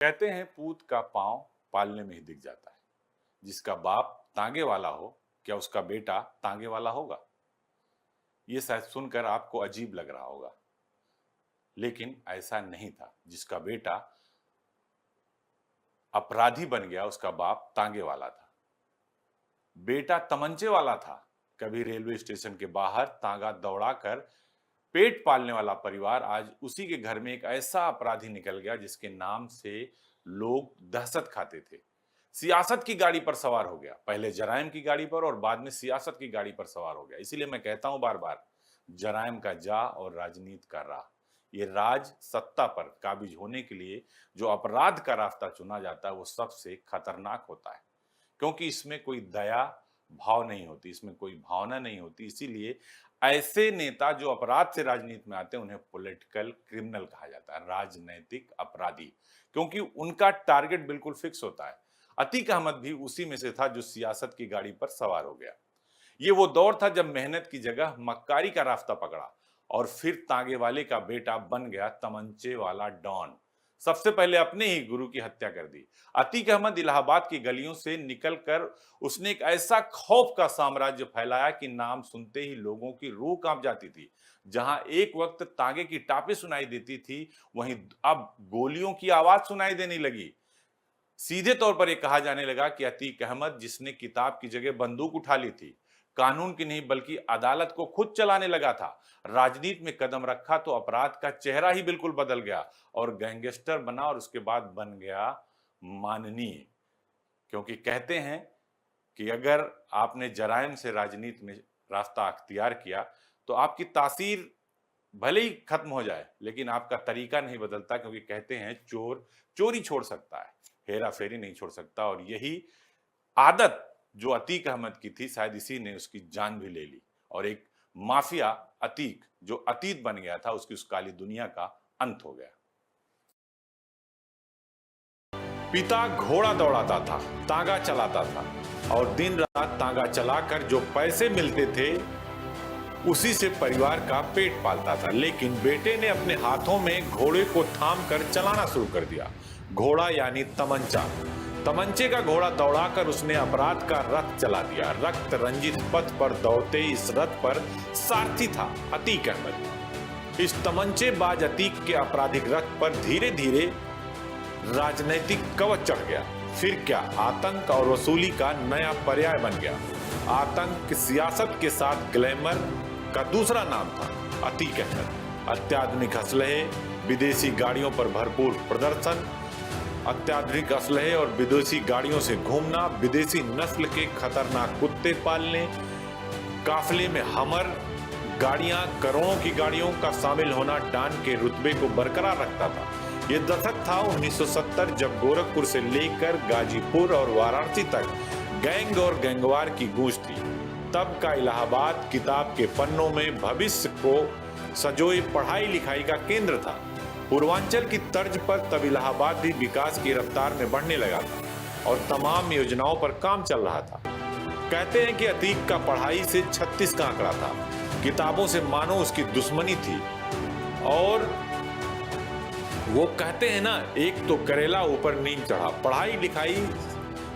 कहते हैं पूत का पांव पालने में ही दिख जाता है। जिसका बाप तांगे वाला हो, क्या उसका बेटा तांगे वाला होगा? ये शायद सुनकर आपको अजीब लग रहा होगा, लेकिन ऐसा नहीं था। जिसका बेटा अपराधी बन गया, उसका बाप तांगे वाला था। बेटा तमंचे वाला था। कभी रेलवे स्टेशन के बाहर तांगा दौड़ाकर पेट पालने वाला परिवार आज उसी के घर में एक ऐसा अपराधी निकल गया जिसके नाम से लोग दहशत खाते थे। सियासत की गाड़ी पर सवार हो गया, पहले जराइम की गाड़ी पर और बाद में सियासत की गाड़ी पर सवार हो गया। इसीलिए मैं कहता हूं बार बार, जराइम का जा और राजनीति का राह। ये राज सत्ता पर काबिज होने के लिए जो अपराध का रास्ता चुना जाता है वो सबसे खतरनाक होता है, क्योंकि इसमें कोई दया भाव नहीं होती, इसमें कोई भावना नहीं होती। इसीलिए ऐसे नेता जो अपराध से राजनीति में आते हैं उन्हें पॉलिटिकल क्रिमिनल कहा जाता है, राजनैतिक अपराधी, क्योंकि उनका टारगेट बिल्कुल फिक्स होता है। अतीक अहमद भी उसी में से था जो सियासत की गाड़ी पर सवार हो गया। ये वो दौर था जब मेहनत की जगह मक्कारी का रास्ता पकड़ा और फिर तांगे वाले का बेटा बन गया तमंचे वाला डॉन। सबसे पहले अपने ही गुरु की हत्या कर दी। अतीक अहमद इलाहाबाद की गलियों से निकलकर उसने एक ऐसा खौफ का साम्राज्य फैलाया कि नाम सुनते ही लोगों की रूह कांप जाती थी। जहां एक वक्त तांगे की टापी सुनाई देती थी, वहीं अब गोलियों की आवाज सुनाई देने लगी। सीधे तौर पर यह कहा जाने लगा कि अतीक अहमद, जिसने किताब की जगह बंदूक उठा ली थी, कानून की नहीं बल्कि अदालत को खुद चलाने लगा था, राजनीति में कदम रखा तो अपराध का चेहरा ही बिल्कुल बदल गया और गैंगस्टर बना और उसके बाद बन गया माननीय। क्योंकि कहते हैं कि अगर आपने जराइम से राजनीति में रास्ता अख्तियार किया तो आपकी तासीर भले ही खत्म हो जाए, लेकिन आपका तरीका नहीं बदलता, क्योंकि कहते हैं चोर चोरी छोड़ सकता है, हेरा फेरी नहीं छोड़ सकता। और यही आदत जो अतीक अहमद की थी, शायद इसी ने उसकी जान भी ले ली और एक माफिया अतीक जो अतीत बन गया था, उसकी उस काली दुनिया का अंत हो गया। पिता घोड़ा दौड़ाता था, तांगा चलाता था और दिन रात तांगा चलाकर जो पैसे मिलते थे उसी से परिवार का पेट पालता था। लेकिन बेटे ने अपने हाथों में घोड़े को थाम कर चलाना शुरू कर दिया। घोड़ा यानी तमंचा। तमंचे का घोड़ा दौड़ाकर उसने अपराध का रथ चला दिया। रक्त रंजित पथ पर दौड़ते इस रथ पर सारथी था अतीक अहमद। इस तमंचेबाज अतीक के आपराधिक रथ पर धीरे धीरे राजनैतिक कवच चढ़ गया। फिर क्या, आतंक और वसूली का नया पर्याय बन गया। आतंक सियासत के साथ ग्लैमर का दूसरा नाम था अतीक अहमद। अत्याधुनिक असलहे, विदेशी गाड़ियों पर भरपूर प्रदर्शन, अत्याधुनिक असलहे और विदेशी गाड़ियों से घूमना, विदेशी नस्ल के खतरनाक कुत्ते पालने, काफिले में हमर गाड़ियां, करोड़ों की गाड़ियों का शामिल होना डॉन के रुतबे को बरकरार रखता था। ये दशक था 1970, जब गोरखपुर से लेकर गाजीपुर और वाराणसी तक गैंग और गैंगवार की गूंज थी। तब का इलाहाबाद किताब के पन्नों में भविष्य को सजोए पढ़ाई लिखाई का केंद्र था। पूर्वांचल की तर्ज पर तब इलाहाबाद भी विकास की रफ्तार में बढ़ने लगा था और तमाम योजनाओं पर काम चल रहा था। कहते हैं कि अतीक का पढ़ाई से 36 का आंकड़ा था। किताबों से मानो उसकी दुश्मनी थी और वो कहते हैं ना, एक तो करेला ऊपर नींद चढ़ा। पढ़ाई लिखाई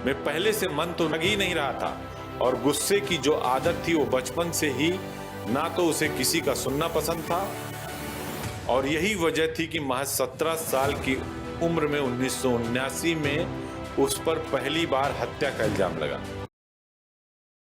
में पहले से मन तो लग ही नहीं रहा था और गुस्से की जो आदत थी वो बचपन से ही, ना तो उसे किसी का सुनना पसंद था और यही वजह थी कि महज 17 साल की उम्र में 1979 में उस पर पहली बार हत्या का इल्जाम लगा।